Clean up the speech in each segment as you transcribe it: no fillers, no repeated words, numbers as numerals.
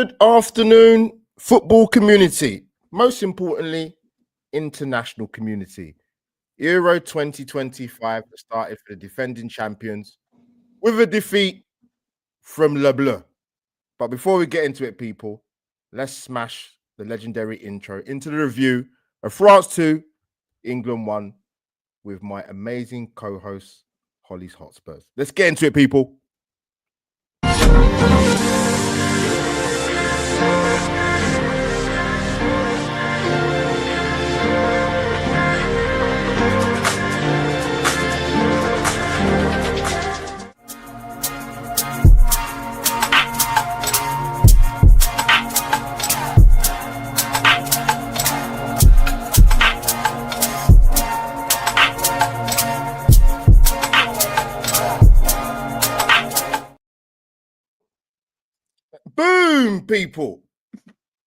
Good afternoon, football community. Most importantly, international community. Euro 2025 started for the defending champions with a defeat from Le Bleu. But before we get into it, people, let's smash the legendary intro into the review of France 2, England 1 with my amazing co-host, Holly's Hotspurs. Let's get into it, people. Boom, people.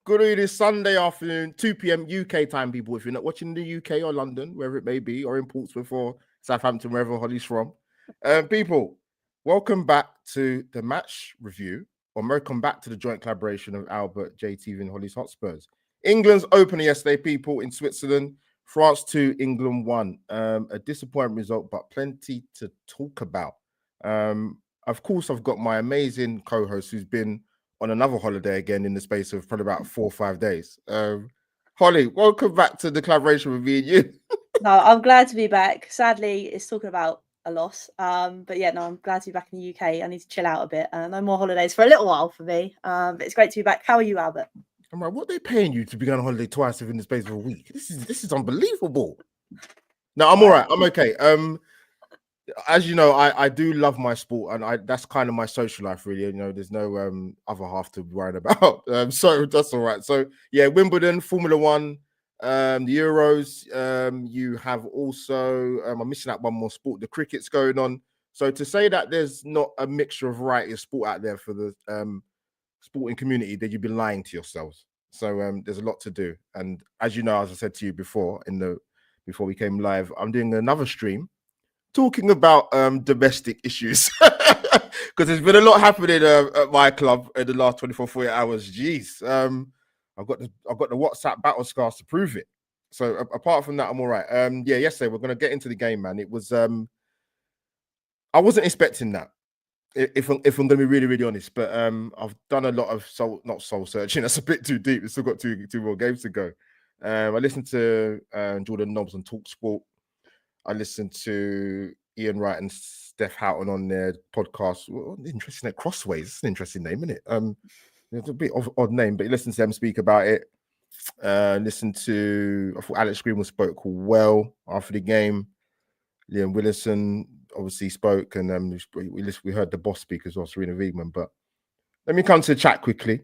Good evening, Sunday afternoon, 2 p.m. UK time, people. If you're not watching in the UK or London, wherever it may be, or in Portsmouth or Southampton, wherever Holly's from. People, welcome back to the match review, or welcome back to the joint collaboration of Albert, JTV, and Holly's Hotspurs. England's opener yesterday, people, in Switzerland. France 2, England 1. A disappointing result, but plenty to talk about. Of course, I've got my amazing co-host who's been on another holiday again in the space of probably about 4 or 5 days. Holly, welcome back to the collaboration with me and you. No, I'm glad to be back. Sadly, it's talking about a loss. But yeah, no, I'm glad to be back in the UK. I need to chill out a bit. No more holidays for a little while for me. But it's great to be back. How are you, Albert? I'm like, what are they paying you to be on holiday twice within the space of a week? This is unbelievable. No, I'm all right. I'm okay. As you know, I do love my sport, and that's kind of my social life, really. You know, there's no other half to be worried about. So that's all right. So yeah, Wimbledon, Formula One, the Euros. You have also I'm missing out one more sport. The cricket's going on. So to say that there's not a mixture of variety of sport out there for the sporting community, then you've been lying to yourselves. So there's a lot to do. And as you know, as I said to you before before we came live, I'm doing another stream talking about domestic issues because there's been a lot happening at my club in the last 24, 48 hours. Jeez, I've got the WhatsApp battle scars to prove it. So apart from that, I'm all right. Yeah, yesterday we're gonna get into the game, man. It was I wasn't expecting that. If I'm gonna be really, really honest, but I've done a lot of not soul searching. That's a bit too deep. We've still got two more games to go. I listened to Jordan Nobbs on TalkSport. I listened to Ian Wright and Steph Houghton on their podcast. Interesting, that Crossways. It's an interesting name, isn't it? It's a bit of odd name, but you listen to them speak about it. I thought Alex Greenwood spoke well after the game. Liam Willison obviously spoke, and we heard the boss speak as well, Serena Wiegman. But let me come to the chat quickly.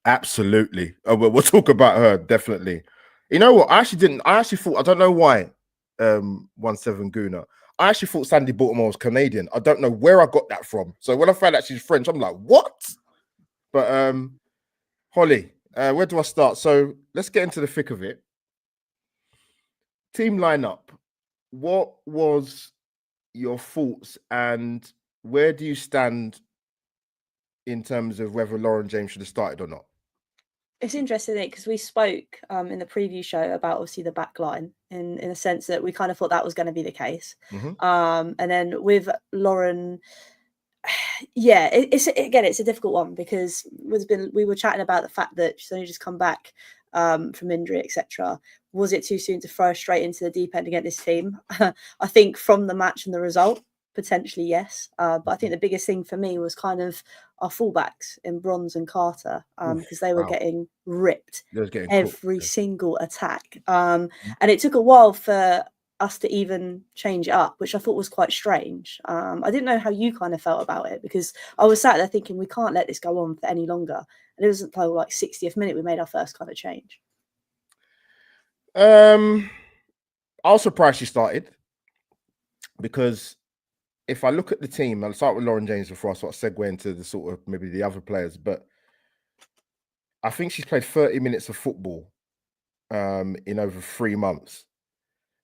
Absolutely. We'll talk about her, definitely. You know what? I actually thought, I don't know why, 17 Guna. I actually thought Sandy Baltimore was Canadian. I don't know where I got that from. So when I found out she's French, I'm like, what? But Holly, where do I start? So let's get into the thick of it. Team lineup. What was your thoughts, and where do you stand in terms of whether Lauren James should have started or not? It's interesting because we spoke in the preview show about obviously the back line in a sense that we kind of thought that was going to be the case. And then with Lauren, yeah, it's a difficult one because we were chatting about the fact that she's only just come back from injury, etc. Was it too soon to throw her straight into the deep end against this team? I think from the match and the result, potentially yes. But I think the biggest thing for me was kind of our fullbacks in Bronze and Carter because they were getting ripped every single attack. And it took a while for us to even change it up, which I thought was quite strange. I didn't know how you kind of felt about it because I was sat there thinking we can't let this go on for any longer. And it wasn't until like 60th minute we made our first kind of change. I was surprised she started because if I look at the team, I'll start with Lauren James before I sort of segue into the sort of maybe the other players, but I think she's played 30 minutes of football in over 3 months.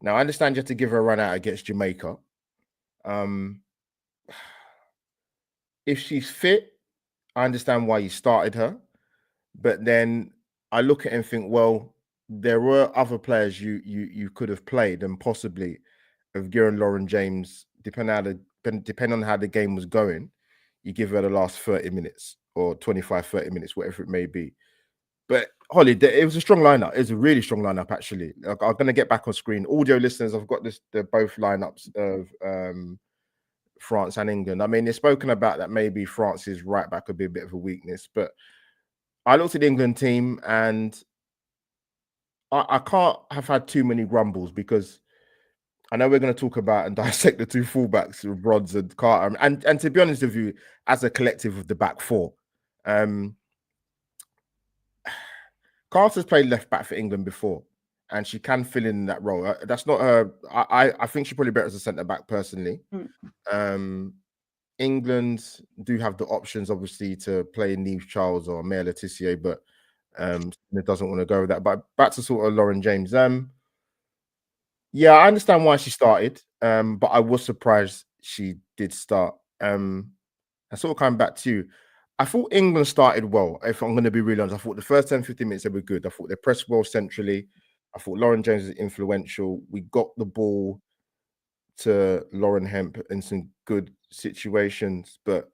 Now, I understand you have to give her a run out against Jamaica. If she's fit, I understand why you started her, but then I look at it and think, well, there were other players you could have played, and possibly of Garen Lauren James, depending on how the game was going, you give her the last 30 minutes or 25, 30 minutes, whatever it may be. But Holly, it was a strong lineup. It was a really strong lineup, actually. I'm going to get back on screen. Audio listeners, I've got the both lineups of France and England. I mean, they've spoken about that maybe France's right back could be a bit of a weakness, but I looked at the England team and I can't have had too many grumbles, because I know we're going to talk about and dissect the two fullbacks, Rods and Carter, and to be honest with you, as a collective of the back four, Carter's played left back for England before, and she can fill in that role. That's not her. I think she's probably better as a centre back personally. England do have the options, obviously, to play Niamh Charles or Maya Letitia, but it doesn't want to go with that. But back to sort of Lauren James. Yeah, I understand why she started, but I was surprised she did start. I sort of coming back to you. I thought England started well. If I'm going to be really honest, I thought the first 10, 15 minutes they were good. I thought they pressed well centrally. I thought Lauren James was influential. We got the ball to Lauren Hemp in some good situations, but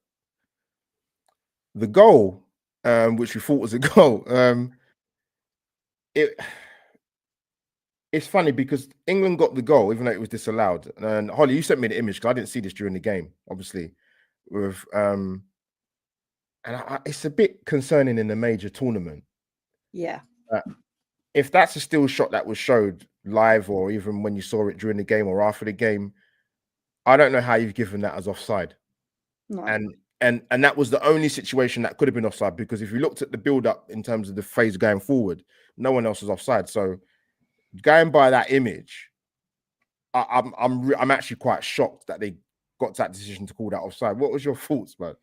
the goal, which we thought was a goal, it's funny because England got the goal, even though it was disallowed. And Holly, you sent me the image because I didn't see this during the game, obviously. With it's a bit concerning in a major tournament. Yeah. If that's a still shot that was showed live, or even when you saw it during the game or after the game, I don't know how you've given that as offside. No. And that was the only situation that could have been offside, because if you looked at the build-up in terms of the phase going forward, no one else was offside. So going by that image, I'm actually quite shocked that they got to that decision to call that offside. What was your thoughts, man?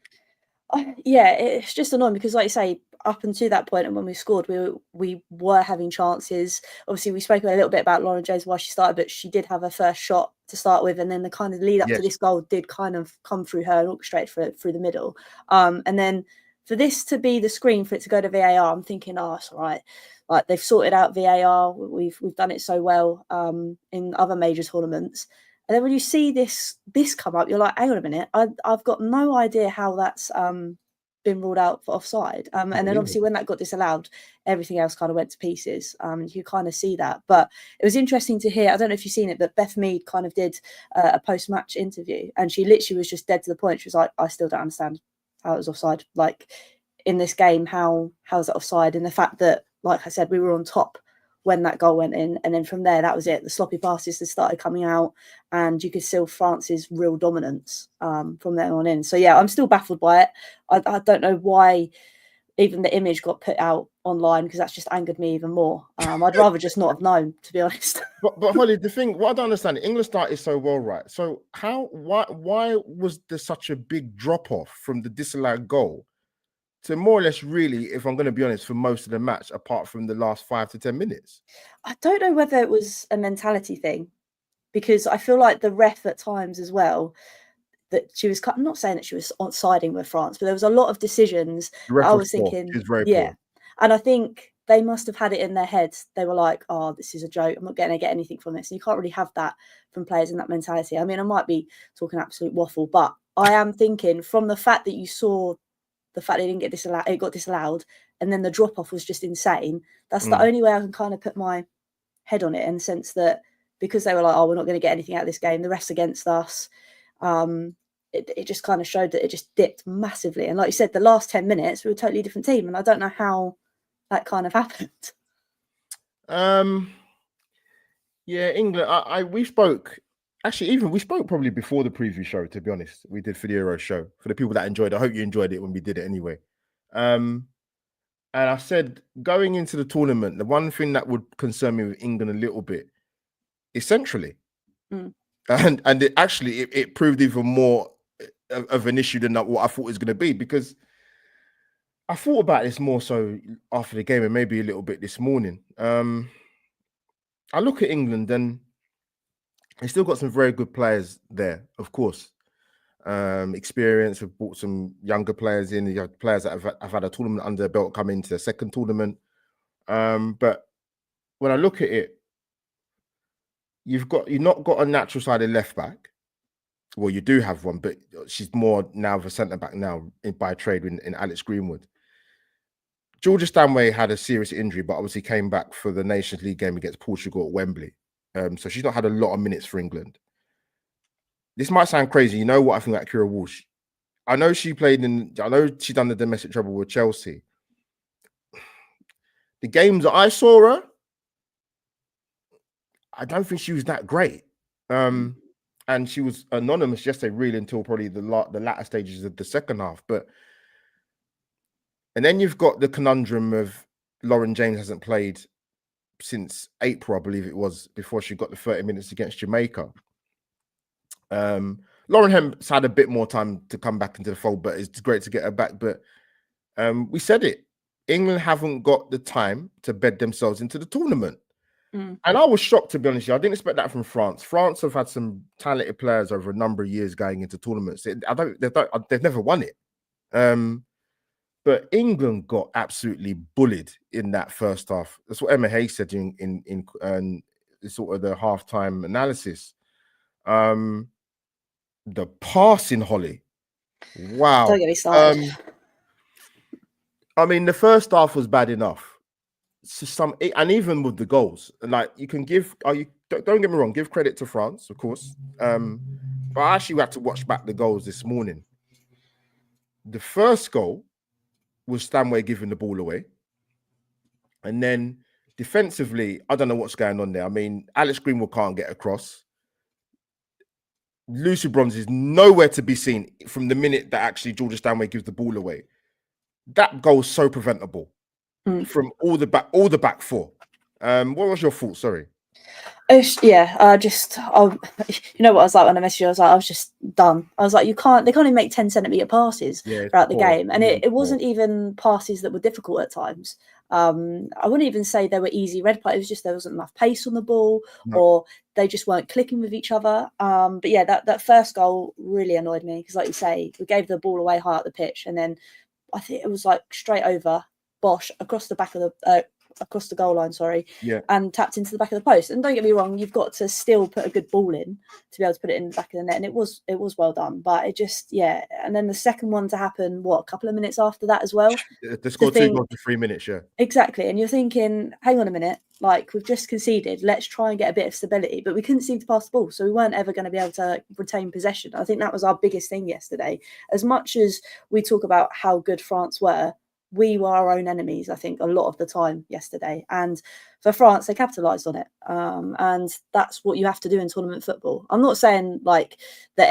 Yeah, it's just annoying because, like you say, up until that point and when we scored, we were having chances. Obviously, we spoke a little bit about Lauren James, why she started, but she did have her first shot to start with, and then the kind of lead up to this goal did kind of come through her and orchestrate through the middle. And then for this to be the screen for it to go to VAR, I'm thinking, oh, it's all right. Like, they've sorted out VAR. We've done it so well in other major tournaments. And then when you see this come up, you're like, hang on a minute, I've got no idea how that's been ruled out for offside. And then obviously when that got disallowed, everything else kind of went to pieces. You kind of see that. But it was interesting to hear, I don't know if you've seen it, but Beth Mead kind of did a post-match interview, and she literally was just dead to the point. She was like, I still don't understand how it was offside. Like, in this game, how is that offside? And the fact that, like I said, we were on top when that goal went in, and then from there, that was it. The sloppy passes that started coming out, and you could see France's real dominance from there on in. So yeah, I'm still baffled by it. I don't know why even the image got put out online, because that's just angered me even more. I'd rather just not have known, to be honest. But Holly, the thing, what I don't understand, England started so well, right? So why was there such a big drop off from the disallowed goal to more or less, really, if I'm going to be honest, for most of the match, apart from the last 5 to 10 minutes? I don't know whether it was a mentality thing, because I feel like the ref at times as well, that she was, I'm not saying that she was on siding with France, but there was a lot of decisions that I was thinking, yeah. And I think they must have had it in their heads. They were like, oh, this is a joke. I'm not going to get anything from this. And you can't really have that from players in that mentality. I mean, I might be talking absolute waffle, but I am thinking, from the fact that you saw the fact it didn't get disallowed, it got disallowed, and then the drop off was just insane. That's the only way I can kind of put my head on it, in the sense that because they were like, oh, we're not going to get anything out of this game, the ref's against us. It just kind of showed that it just dipped massively. And like you said, the last 10 minutes, we were a totally different team. And I don't know how that kind of happened. Yeah, England, we spoke. Actually, we spoke probably before the preview show, to be honest. We did for the Euro show. For the people that enjoyed it, I hope you enjoyed it when we did it anyway. And I said, going into the tournament, the one thing that would concern me with England a little bit is centrally. And it proved even more of an issue than what I thought it was going to be, because I thought about this more so after the game and maybe a little bit this morning. I look at England and they still got some very good players there, of course. experience. We've brought some younger players in. You have players that have had a tournament under their belt come into their second tournament. But when I look at it, you've not got a natural sided left back. Well, you do have one, but she's more now of a centre back now by trade in Alex Greenwood. Georgia Stanway had a serious injury, but obviously came back for the Nations League game against Portugal at Wembley. So she's not had a lot of minutes for England. This might sound crazy. You know what I think about Kira Walsh? I know she done the domestic trouble with Chelsea. The games that I saw her, I don't think she was that great. And she was anonymous yesterday, really, until probably the latter stages of the second half. And then you've got the conundrum of Lauren James hasn't played since April, I believe it was, before she got the 30 minutes against Jamaica. Lauren Hemp's had a bit more time to come back into the fold, but it's great to get her back. But we said it. England haven't got the time to bed themselves into the tournament. And I was shocked, to be honest. I didn't expect that from France. France have had some talented players over a number of years going into tournaments. They've never won it. But England got absolutely bullied in that first half. That's what Emma Hayes said in sort of the halftime analysis. The passing, Holly. Wow. Don't get me started. I mean, the first half was bad enough. And even with the goals, like you can give, don't get me wrong, give credit to France, of course. But I actually had to watch back the goals this morning. The first goal was Stanway giving the ball away. And then defensively, I don't know what's going on there. I mean, Alex Greenwood can't get across. Lucy Bronze is nowhere to be seen from the minute that actually Georgia Stanway gives the ball away. That goal is so preventable from all the back four. What was your fault? Sorry. You know what I was like when I messaged you? I was just done. I was like, they can't even make 10-centimeter passes throughout the game. And it wasn't even passes that were difficult at times. I wouldn't even say they were easy red play. It was just there wasn't enough pace on the ball, or they just weren't clicking with each other. But yeah, that first goal really annoyed me because, like you say, we gave the ball away high up the pitch, and then I think it was like straight over Bosch across the back of across the goal line, and tapped into the back of the post. And don't get me wrong, you've got to still put a good ball in to be able to put it in the back of the net, and it was well done. But it just, and then the second one to happen, a couple of minutes after that as well. They scored 2 goals in 3 minutes, exactly. And you're thinking, hang on a minute, like we've just conceded, let's try and get a bit of stability. But we couldn't seem to pass the ball, so we weren't ever going to be able to retain possession. I think that was our biggest thing yesterday. As much as we talk about how good France were, we were our own enemies, I think, a lot of the time yesterday. And for France, they capitalised on it. And that's what you have to do in tournament football. I'm not saying like the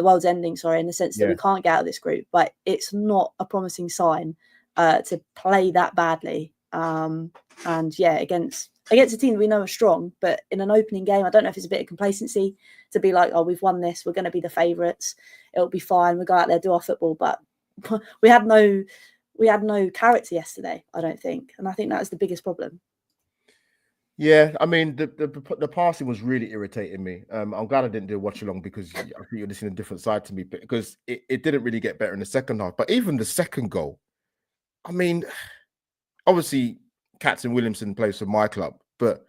world's ending, in the sense that we can't get out of this group, but it's not a promising sign to play that badly. Against a team that we know are strong, but in an opening game, I don't know if it's a bit of complacency to be like, oh, we've won this, we're going to be the favourites, it'll be fine, we'll go out there, do our football. But we had no character yesterday, I don't think. And I think that was the biggest problem. Yeah, I mean, the passing was really irritating me. I'm glad I didn't do a watch along because I think you're listening a different side to me, because it didn't really get better in the second half. But even the second goal, I mean, obviously, Katson Williamson plays for my club, but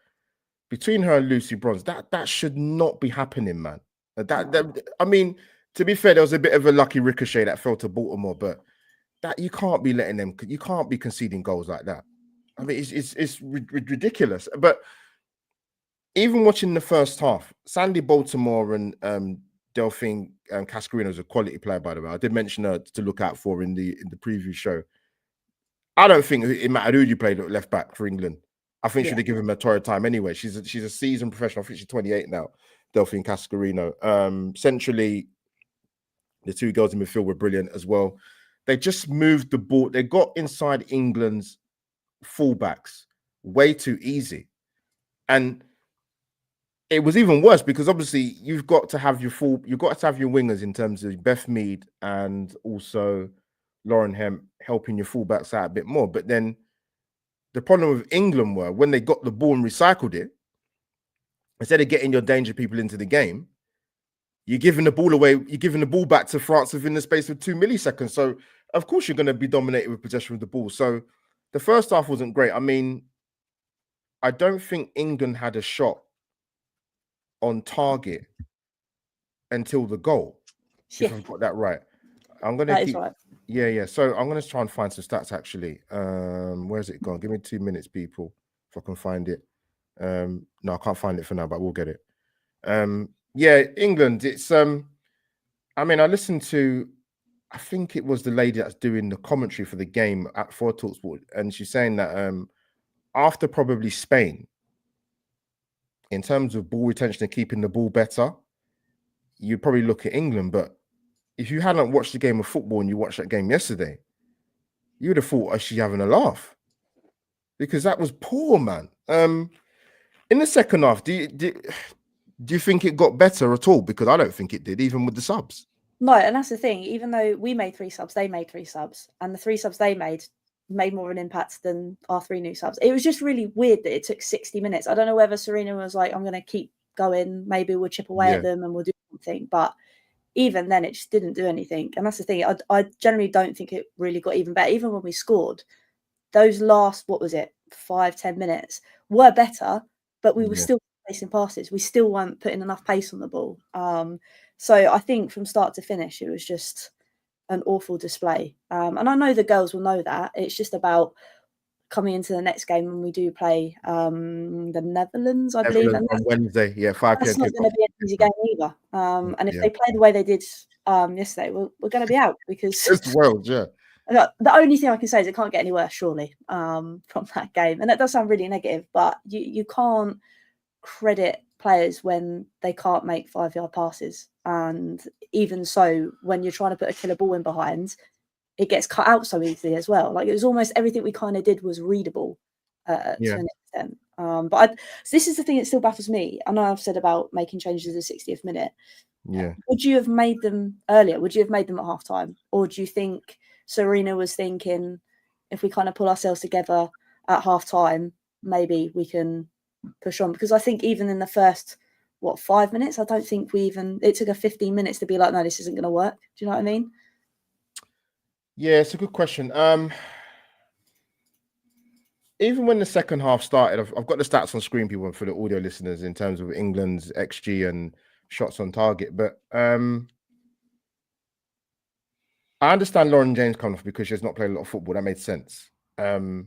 between her and Lucy Bronze, that should not be happening, man. I mean, to be fair, there was a bit of a lucky ricochet that fell to Baltimore, but that you can't be letting them. You can't be conceding goals like that. I mean, it's ridiculous. But even watching the first half, Sandy Baltimore and Delphine Cascarino is a quality player, by the way. I did mention her to look out for in the preview show. I don't think it mattered who you played at left back for England. I think she'd have given him a torrid time anyway. She's a seasoned professional. I think she's 28 now, Delphine Cascarino. Centrally, the two girls in midfield were brilliant as well. They just moved the ball. They got inside England's fullbacks way too easy. And it was even worse because obviously you've got to have your wingers in terms of Beth Mead and also Lauren Hemp helping your fullbacks out a bit more. But then the problem with England were when they got the ball and recycled it, instead of getting your danger people into the game, You're giving the ball away. You're giving the ball back to France within the space of 2 milliseconds. So of course you're going to be dominated with possession of the ball. So the first half wasn't great. I mean, I don't think England had a shot on target until the goal. Yeah. If I've got that right. I'm going That to is keep. right. Yeah. So I'm going to try and find some stats actually. Where's it gone? Give me 2 minutes, people, if I can find it. No, I can't find it for now, but we'll get it. Yeah, England. It's I mean, I listened to, I think it was the lady that's doing the commentary for the game for TalkSport, and she's saying that after probably Spain, in terms of ball retention and keeping the ball better, you'd probably look at England. But if you hadn't watched the game of football and you watched that game yesterday, you would have thought, is she having a laugh? Because that was poor, man. In the second half, do you think it got better at all? Because I don't think it did, even with the subs. No, and that's the thing. Even though we made 3 subs, they made 3 subs, and the 3 subs they made more of an impact than our 3 new subs. It was just really weird that it took 60 minutes. I don't know whether Serena was like, I'm going to keep going. Maybe we'll chip away at them and we'll do something. But even then, it just didn't do anything. And that's the thing. I generally don't think it really got even better. Even when we scored, those last, 5-10 minutes were better, but we were still placing passes. We still weren't putting enough pace on the ball. So I think from start to finish, it was just an awful display. And I know the girls will know that. It's just about coming into the next game when we do play the Netherlands, I believe. And on Wednesday, 5 p.m. That's not going to be an easy game either. And if they play the way they did yesterday, we're going to be out because it's the world, yeah. The only thing I can say is it can't get any worse, surely, from that game. And that does sound really negative, but you can't credit players when they can't make 5-yard passes. And even so, when you're trying to put a killer ball in behind, it gets cut out so easily as well. Like, it was almost everything we kind of did was readable to an extent. But this is the thing that still baffles me. I know I've said about making changes at the 60th minute. Yeah. Would you have made them earlier? Would you have made them at halftime? Or do you think Serena was thinking, if we kind of pull ourselves together at halftime, maybe we can push on? Because I think even in the first, 5 minutes, I don't think it took her 15 minutes to be like, no, this isn't going to work. Do you know what I mean? Yeah, it's a good question. Even when the second half started, I've got the stats on screen, people, for the audio listeners, in terms of England's XG and shots on target. But I understand Lauren James coming off because she's not played a lot of football. That made sense. So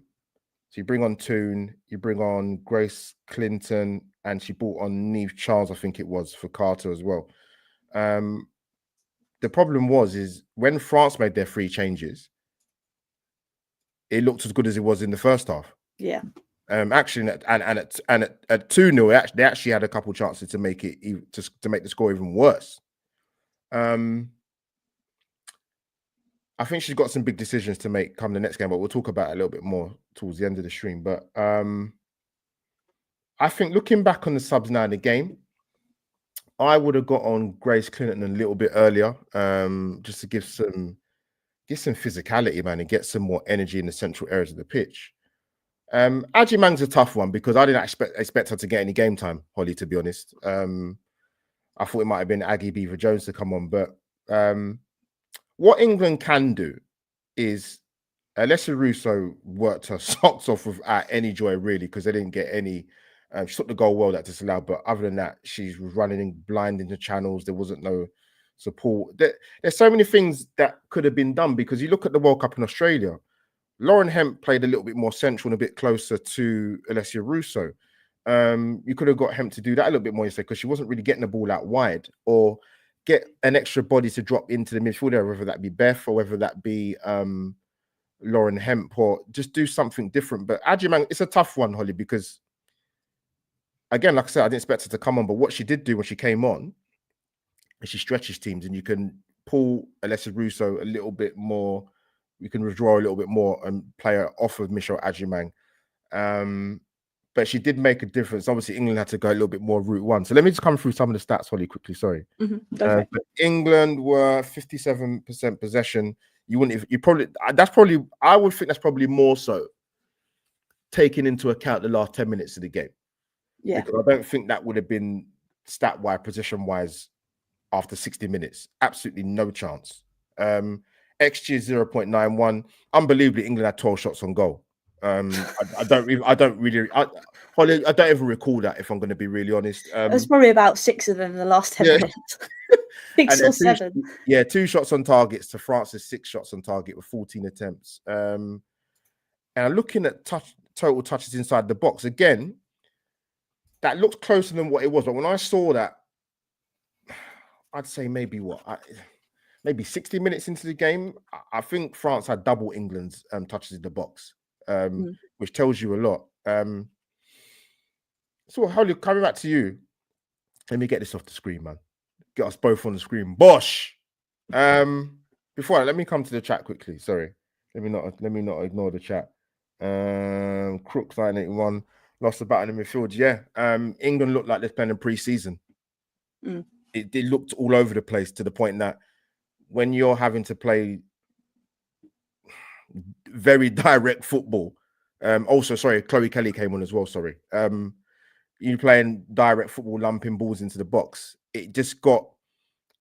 you bring on Toon, you bring on Grace Clinton, and she brought on Niamh Charles, I think it was, for Carter as well. The problem is when France made their 3 changes, it looked as good as it was in the first half. Yeah. Actually, and at 2-0, they actually had a couple of chances to make it to make the score even worse. I think she's got some big decisions to make come the next game, but we'll talk about it a little bit more towards the end of the stream. But I think looking back on the subs now in the game, I would have got on Grace Clinton a little bit earlier, just to give some physicality, man, and get some more energy in the central areas of the pitch. Ajimang's a tough one because I didn't expect her to get any game time, Holly, to be honest. I thought it might have been Aggie Beaver Jones to come on, but what England can do is Alessia Russo worked her socks off without any joy, really, because they didn't get any. She took the goal well that disallowed, but other than that, she was running blind into channels. There wasn't no support. There's so many things that could have been done, because you look at the World Cup in Australia, Lauren Hemp played a little bit more central and a bit closer to Alessia Russo. You could have got Hemp to do that a little bit more yesterday, because she wasn't really getting the ball out wide, or get an extra body to drop into the midfield area, whether that be Beth or whether that be Lauren Hemp, or just do something different. But Ajimang, it's a tough one, Holly, because again, like I said, I didn't expect her to come on, but what she did do when she came on, is she stretches teams, and you can pull Alessia Russo a little bit more. You can withdraw a little bit more and play her off of Michelle Ajimang. But she did make a difference. Obviously, England had to go a little bit more route one. So let me just come through some of the stats, Holly, quickly. Sorry. But England were 57% possession. I would think that's probably more so taking into account the last 10 minutes of the game. Yeah. Because I don't think that would have been stat-wise, position-wise, after 60 minutes. Absolutely no chance. XG is 0.91. Unbelievably, England had 12 shots on goal. I don't even recall that, if I'm going to be really honest. There's probably about 6 of them in the last 10 minutes. 6 or 7. Yeah, 2 shots on targets to France's 6 shots on target with 14 attempts. And looking at total touches inside the box, again, that looks closer than what it was. But when I saw that, I'd say maybe maybe 60 minutes into the game, I think France had double England's touches in the box, which tells you a lot. So, Holly, coming back to you, let me get this off the screen, man. Get us both on the screen. Bosh. Before that, let me come to the chat quickly. Sorry, let me not ignore the chat. Crooks 981 lost the battle in midfield. Yeah, England looked like they're playing in pre-season. It looked all over the place, to the point that when you're having to play very direct football, also, sorry, Chloe Kelly came on as well. Sorry, you playing direct football, lumping balls into the box. It got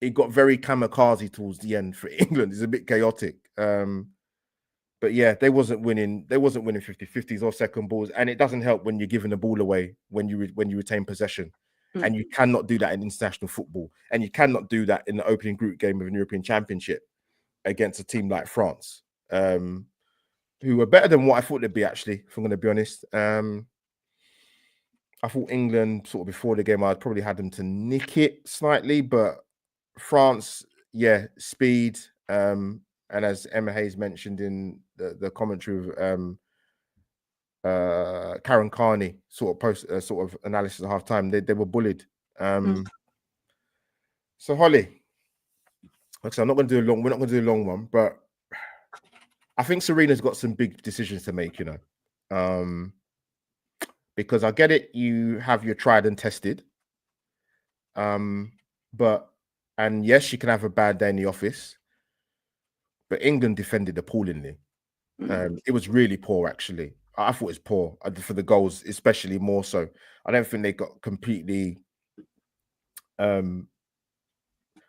very kamikaze towards the end for England. It's a bit chaotic. But yeah, they wasn't winning 50-50s or second balls, and it doesn't help when you're giving the ball away when you retain possession. And you cannot do that in international football, and you cannot do that in the opening group game of a European Championship against a team like France, who were better than what I thought they'd be, actually, if I'm going to be honest. I thought England, sort of before the game, I'd probably had them to nick it slightly, but France, yeah, speed, and as Emma Hayes mentioned in the commentary of Karen Carney sort of analysis at halftime, they were bullied. So Holly, like I said, we're not going to do a long one, but I think Serena's got some big decisions to make, because I get it, you have your tried and tested, and yes, you can have a bad day in the office, but England defended appallingly. It was really poor, actually. I thought it was poor for the goals, especially more so. I don't think they got completely. I'm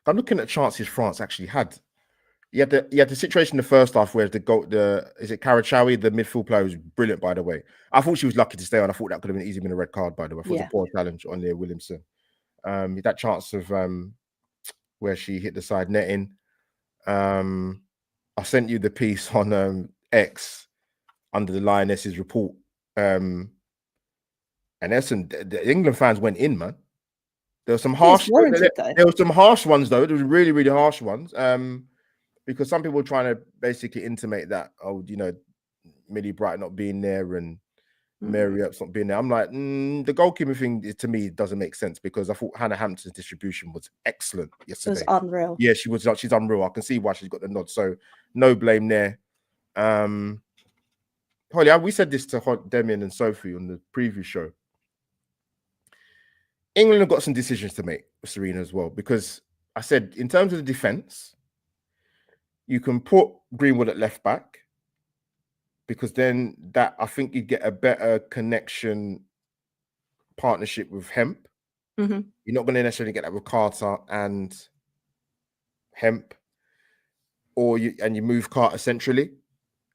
looking at chances France actually had. You had the situation in the first half where is it Karachaoui, the midfield player, was brilliant, by the way. I thought she was lucky to stay on. I thought that could have been easily been a red card, by the way. I thought it was a poor challenge on Leah Williamson. That chance of where she hit the side netting. I sent you the piece on X under the Lionesses report, and the England fans went in, man. There were some harsh. There were some harsh ones, though. There were really, really harsh ones. Because some people were trying to basically intimate that, Millie Bright not being there and Mary Earps not being there. I'm like, the goalkeeper thing to me doesn't make sense, because I thought Hannah Hampton's distribution was excellent yesterday. It was unreal. Yeah, she's unreal. I can see why she's got the nod. So no blame there. Holly, we said this to Demian and Sophie on the preview show. England have got some decisions to make with Serena as well, because I said, in terms of the defense, you can put Greenwood at left back, because then I think you get a better connection partnership with Hemp. You're not going to necessarily get that with Carter and Hemp, or you move Carter centrally,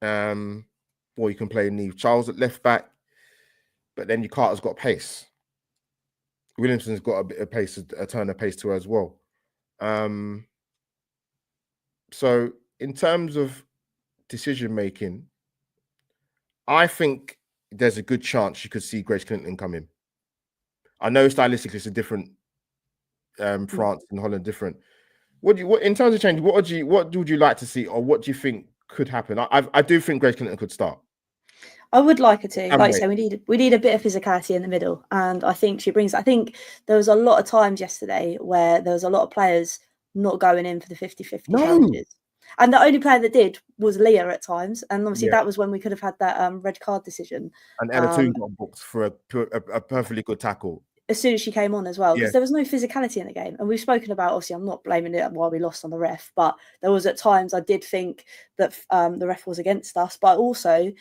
or you can play Niamh Charles at left back, but then your Carter's got pace. Williamson's got a bit of pace, a turn of pace to her as well. So in terms of decision making, I think there's a good chance you could see Grace Clinton come in. I know stylistically it's a different France and Holland different. What in terms of change? What would you like to see, or what do you think could happen? I do think Grace Clinton could start. I would like her to. Like I say, we need a bit of physicality in the middle, and I think she brings. I think there was a lot of times yesterday where there was a lot of players not going in for the 50-50 challenges, and the only player that did was Leah at times, and obviously that was when we could have had that red card decision. And Ella Toone got booked for a perfectly good tackle as soon as she came on as well, because there was no physicality in the game. And we've spoken about, obviously, I'm not blaming it why we lost on the ref, but there was at times I did think that the ref was against us, but also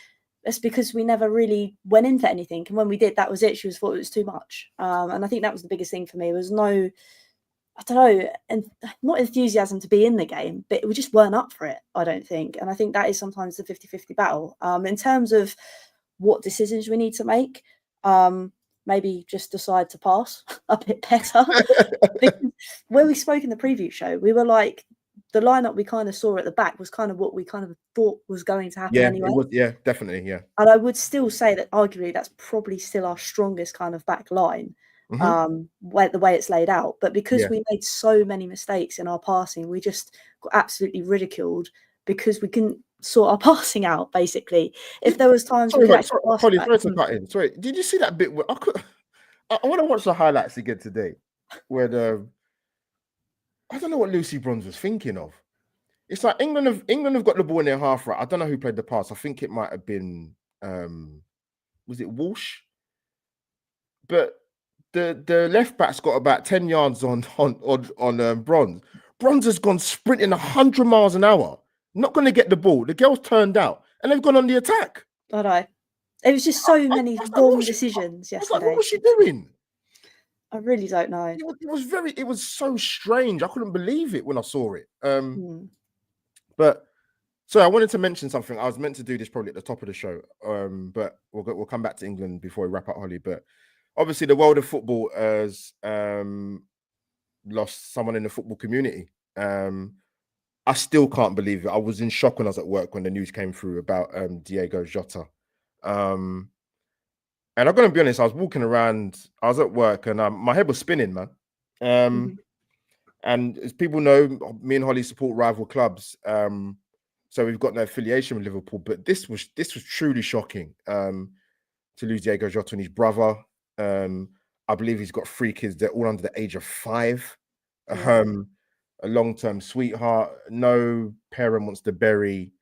it's because we never really went in for anything. And when we did, that was it. She thought it was too much. And I think that was the biggest thing for me. There was no I don't know, and not enthusiasm to be in the game, but we just weren't up for it, I don't think. And I think that is sometimes the 50-50 battle. In terms of what decisions we need to make, maybe just decide to pass a bit better. Because when we spoke in the preview show, we were like, the lineup we kind of saw at the back was kind of what we kind of thought was going to happen anyway. It was, definitely, yeah. And I would still say that arguably that's probably still our strongest kind of back line, the way it's laid out. But because we made so many mistakes in our passing, we just got absolutely ridiculed because we couldn't sort our passing out, basically. If there was times sorry, we could actually Holly, sorry to cut in. Sorry, did you see that bit where I want to watch the highlights again today, where I don't know what Lucy Bronze was thinking of. It's like England have got the ball in their half, right? I don't know who played the pass. I think it might have been was it Walsh? But the left back's got about 10 yards on Bronze. Bronze has gone sprinting 100 miles an hour, not going to get the ball. The girl's turned out, and they've gone on the attack. I know. It was just so many wrong decisions yesterday. What was she doing? I really don't know. It was so strange. I couldn't believe it when I saw it. But so I wanted to mention something. I was meant to do this probably at the top of the show. But we'll come back to England before we wrap up, Holly. But obviously the world of football has lost someone in the football community. I still can't believe it. I was in shock when I was at work when the news came through about Diego Jota. And I'm going to be honest, I was walking around, I was at work and my head was spinning, man. And as people know, me and Holly support rival clubs. So we've got no affiliation with Liverpool, but this was truly shocking to lose Diego Jota and his brother. I believe he's got 3 kids. They're all under the age of 5. A long-term sweetheart. No parent wants to bury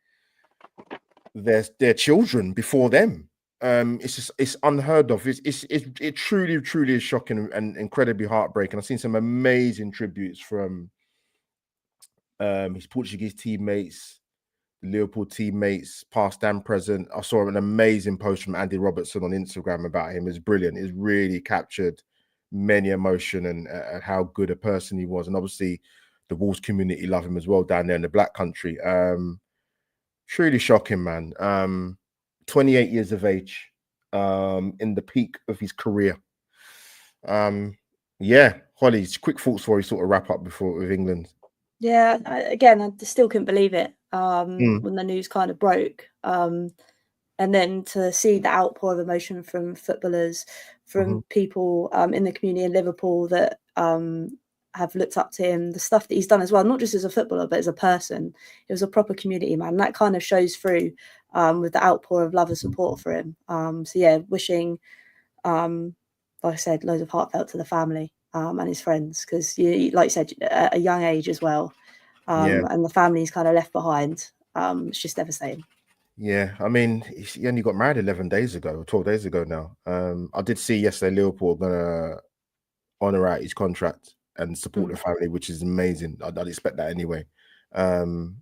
their children before them. It's unheard of. It truly is shocking and incredibly heartbreaking. I've seen some amazing tributes from his Portuguese teammates, the Liverpool teammates, past and present. I saw an amazing post from Andy Robertson on Instagram about him. It's brilliant. It's really captured many emotion and how good a person he was. And obviously the Wolves community love him as well down there in the Black Country. Truly shocking, man. 28 years of age, in the peak of his career. Holly, quick thoughts before we sort of wrap up with England. Yeah, I still couldn't believe it when the news kind of broke. And then to see the outpour of emotion from footballers, from people in the community in Liverpool that have looked up to him, the stuff that he's done as well, not just as a footballer, but as a person. It was a proper community, man. And that kind of shows through with the outpour of love and support for him. Wishing, like I said, loads of heartfelt to the family and his friends, because, like you said, at a young age as well. And the family's kind of left behind. It's just devastating. Yeah, I mean, he only got married 11 days ago, 12 days ago now. I did see yesterday Liverpool are going to honour out his contract and support the family, which is amazing. I'd expect that anyway. I was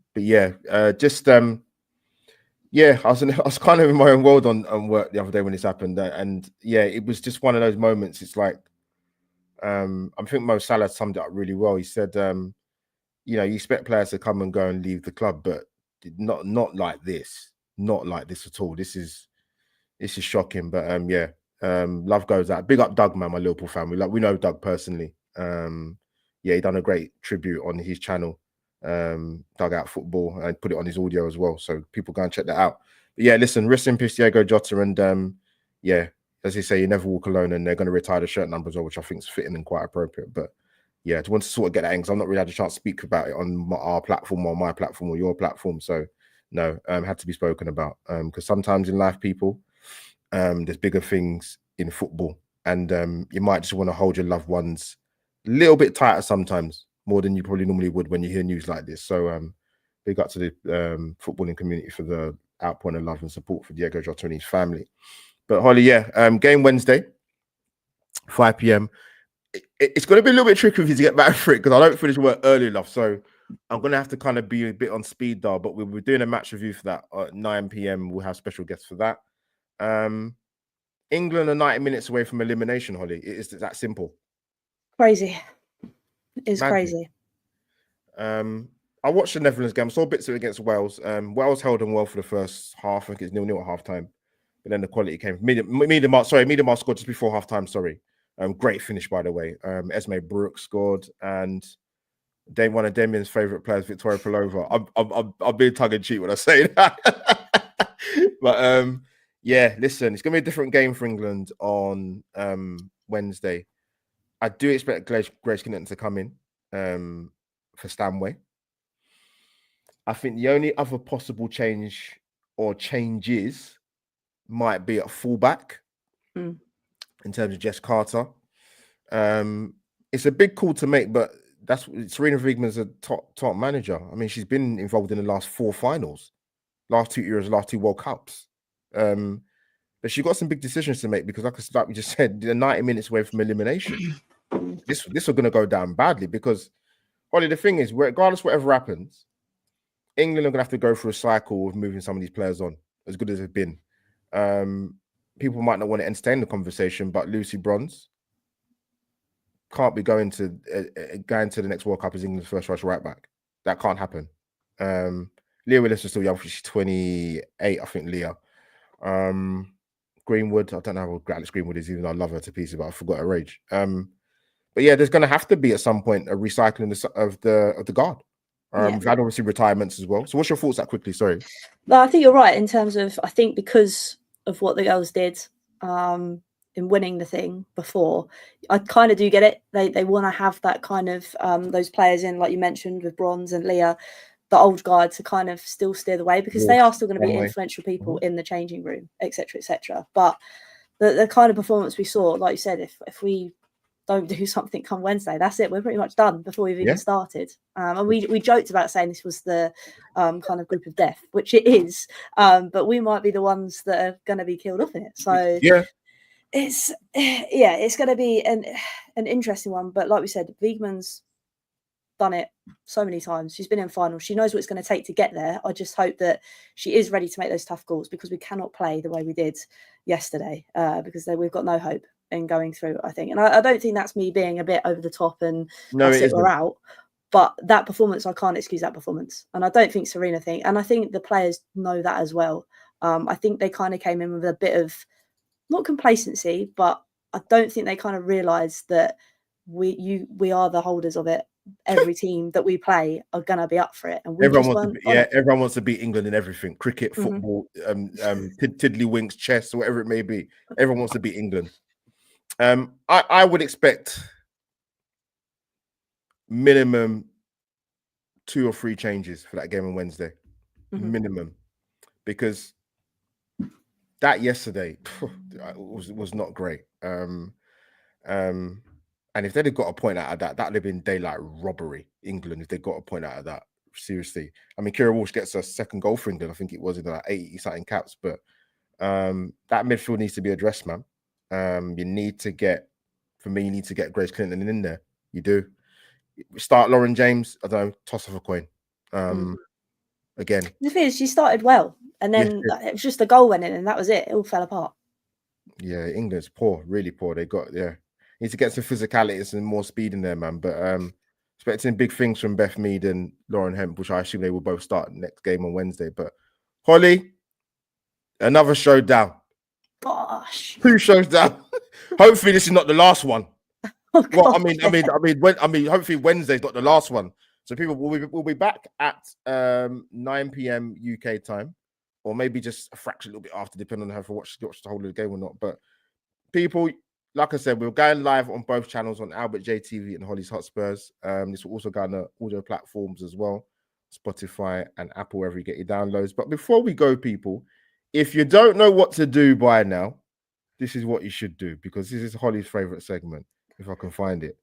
kind of in my own world on work the other day when this happened. It was just one of those moments. It's like, I think Mo Salah summed it up really well. He said, you expect players to come and go and leave the club, but not like this. Not like this at all. This is shocking. But love goes out. Big up Doug, man, my Liverpool family. We know Doug personally. He done a great tribute on his channel, Dug Out Football, and put it on his audio as well. So people go and check that out. But listen, rest in peace, Diego Jota, and as they say, you never walk alone, and they're going to retire the shirt number as well, which I think is fitting and quite appropriate. But I want to sort of get that in because I've not really had a chance to speak about it on our platform or my platform or your platform. So no, had to be spoken about because sometimes in life, people, there's bigger things in football, and you might just want to hold your loved ones a little bit tighter sometimes, more than you probably normally would when you hear news like this. So big up to the footballing community for the outpouring of love and support for Diego Jota and his family. But Holly, game Wednesday, 5 p.m. It's going to be a little bit tricky for you to get back for it because I don't finish work early enough. So I'm going to have to kind of be a bit on speed dial, but we're doing a match review for that at 9 p.m. We'll have special guests for that. England are 90 minutes away from elimination, Holly. It's that simple. Crazy. It's Magic. crazy. I watched the Netherlands game. I saw bits of it against Wales. Wales held them well for the first half. I think it's 0-0 at half time. But then the quality came. Miedemar scored just before half time. Sorry. Great finish, by the way. Esme Brooks scored, and one of Damien's favourite players, Victoria Pelova. I'm being tongue in cheek when I say that. But yeah, listen, it's gonna be a different game for England on Wednesday. I do expect Grace Clinton to come in for Stanway. I think the only other possible change or changes might be at fullback in terms of Jess Carter. It's a big call to make, but Serena Wiegman's a top manager. I mean, she's been involved in the last 4 finals, last 2 years, last 2 World Cups. But she got some big decisions to make because, like we just said, they're 90 minutes away from elimination. This is going to go down badly because, Holly, the thing is, regardless of whatever happens, England are going to have to go through a cycle of moving some of these players on, as good as they've been. People might not want to entertain the conversation, but Lucy Bronze can't be going to the next World Cup as England's first choice right back. That can't happen. Leah Willis is still young. She's 28, I think, Leah. Greenwood, I don't know how Alex Greenwood is, even though I love her to pieces, but I forgot her age. But yeah, there's going to have to be at some point a recycling of the guard. We've had obviously retirements as well. So what's your thoughts that quickly? Sorry. Well, I think you're right in terms of, I think because of what the girls did in winning the thing before, I kind of do get it. They want to have that kind of those players in, like you mentioned with Bronze and Leah, the old guard, to kind of still steer the way, because they are still going to be influential people in the changing room, etc., etc. But the kind of performance we saw, like you said, if we don't do something come Wednesday, that's it. We're pretty much done before we've even started. And we joked about saying this was the kind of group of death, which it is. But we might be the ones that are going to be killed off in it. So it's going to be an interesting one. But like we said, Wiegman's done it so many times. She's been in finals. She knows what it's going to take to get there. I just hope that she is ready to make those tough calls, because we cannot play the way we did yesterday, because we've got no hope in going through, I think. And I don't think that's me being a bit over the top and we're out. But that performance, I can't excuse that performance. And I don't think Serena and I think the players know that as well. I think they kind of came in with a bit of, not complacency, but I don't think they kind of realised that we are the holders of it. Every team that we play are gonna be up for it, and everyone wants to beat England in everything: cricket, football, tiddlywinks, chess, whatever it may be. Everyone wants to beat England. I would expect minimum 2 or 3 changes for that game on Wednesday, minimum, because that yesterday was not great. And if they'd have got a point out of that, that would have been daylight robbery, England, if they got a point out of that. Seriously. I mean, Kira Walsh gets a second goal for England. I think it was in like 80-something caps. But that midfield needs to be addressed, man. You need to get Grace Clinton in there. You do. Start Lauren James. I don't know, toss off a coin. Again. The thing is, she started well. And then it was just the goal went in, and that was it. It all fell apart. Yeah, England's poor, really poor. They got, need to get some physicality and more speed in there, man. But expecting big things from Beth Mead and Lauren Hemp, which I assume they will both start next game on Wednesday. But Holly, another show down. Gosh, 2 shows down. Hopefully, this is not the last one. Well, I mean, hopefully Wednesday's not the last one. So people will be back at 9 p.m. UK time, or maybe just a fraction, a little bit after, depending on how to watch the whole of the game or not. But people, like I said, we're going live on both channels, on Albert J TV and Holly's Hotspurs. This will also go on the audio platforms as well, Spotify and Apple, wherever you get your downloads. But before we go, people, if you don't know what to do by now, this is what you should do, because this is Holly's favorite segment, if I can find it.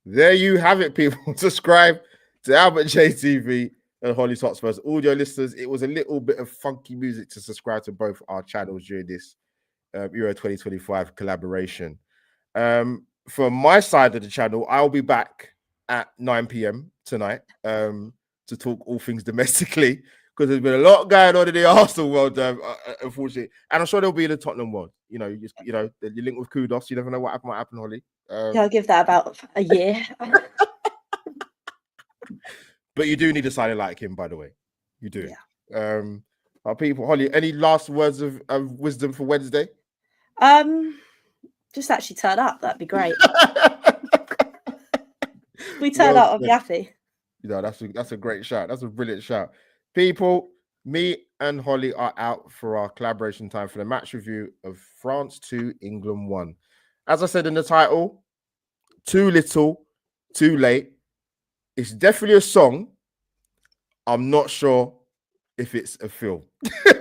There you have it, people. Subscribe to Albert J TV and Holly's Hotspurs. Audio listeners, it was a little bit of funky music to subscribe to both our channels during this Euro 2025 collaboration. From my side of the channel, I'll be back at 9 p.m. tonight to to talk all things domestically, because there's been a lot going on in the Arsenal world, unfortunately, and I'm sure there'll be in the Tottenham world. You know, you link with Kudos. You never know what might happen, Holly. Yeah, I'll give that about a year. But you do need a signing like him, by the way. You do. Yeah. Our people, Holly, any last words of wisdom for Wednesday? Just actually turn up. That'd be great. We turn up, I'll be happy. You know, that's a great shout. That's a brilliant shout. People, me and Holly are out for our collaboration time for the match review of France 2, England 1. As I said in the title, too little, too late. It's definitely a song. I'm not sure if it's a film,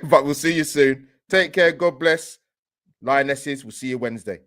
but we'll see you soon. Take care. God bless. Lionesses, we'll see you Wednesday.